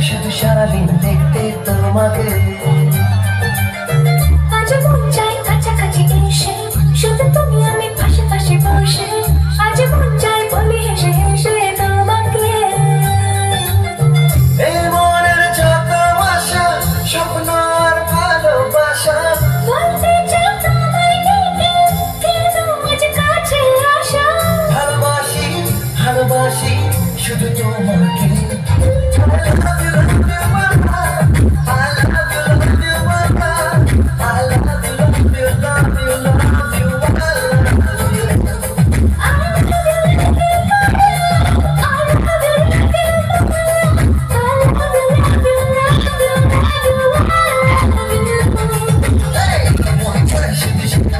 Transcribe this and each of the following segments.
শুধু সারাদিন দেখতে তোমাকে। আজ মন চাই কাছাকাছি এসে, শুধু তুমি আমি পাশে পাশে বসে। আজ মন চাই বলি হেসে হেসে তোমাকে। এই মনের যত আশা, স্বপ্ন আর ভালোবাসা, বলতে চাই তোমায় ডেকে, কেন আজ কাছে আসা। ভালোবাসি ভালোবাসি শুধু তোমাকে।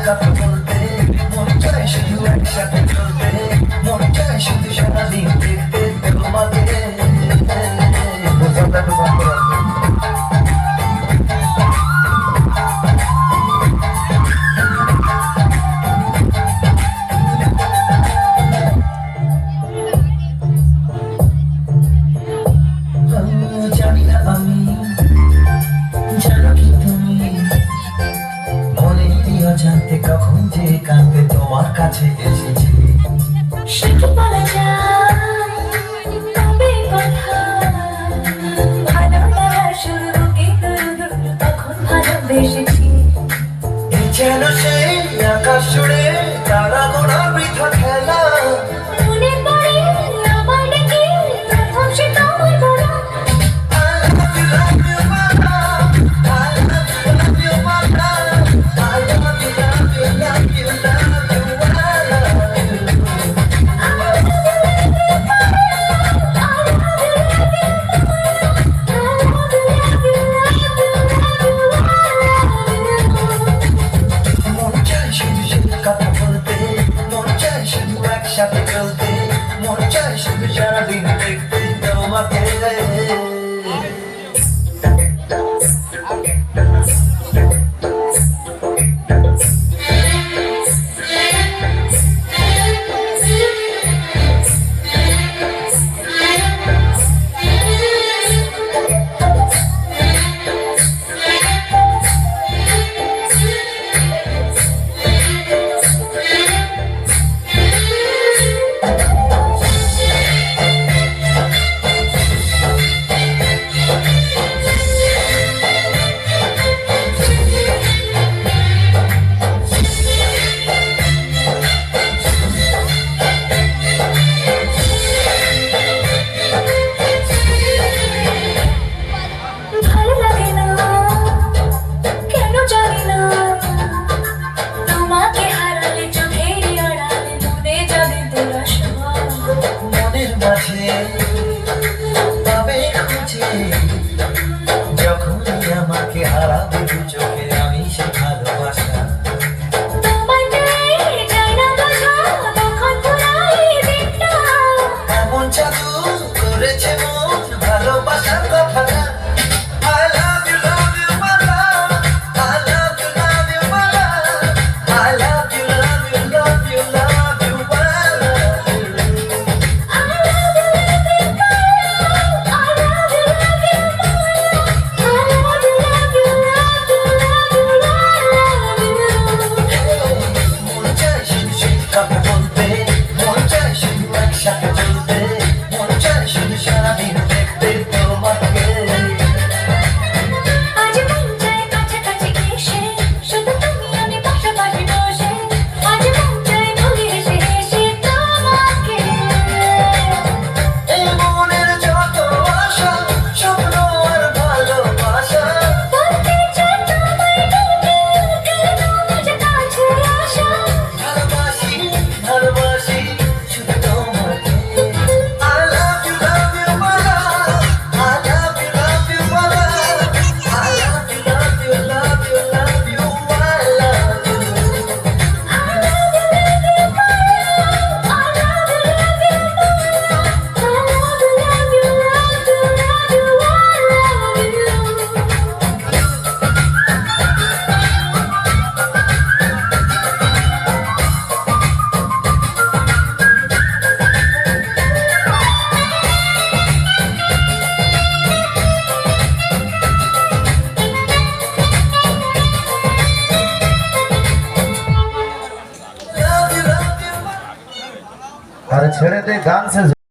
কথা বলতে মন চায়, শুধু একসাথে চলতে মন চায়, শুধু সারাদিন দেখতে তোমাকে। জানি না আমি, জানো কি তুমি, মনে দিও জানতে কখন যে কাঁদতে তোমার কাছে এসেছি। সে কি বলা যায় তবে কথা, ভালো লাগার শুরু কিন্তু তখন ভালোবেসেছি। এই যেন সেই আকাশ জুড়ে তারা গোনা বৃথা খেলা। মনে পড়ে আমার ডেকে প্রথম সে তোমার বলা। কথা বলতে মন চায়, শুধু একসাথে চলতে মন চায়, শুধু সারাদিন দেখতে তোমাকে। ছেড়ে দে গান শেষ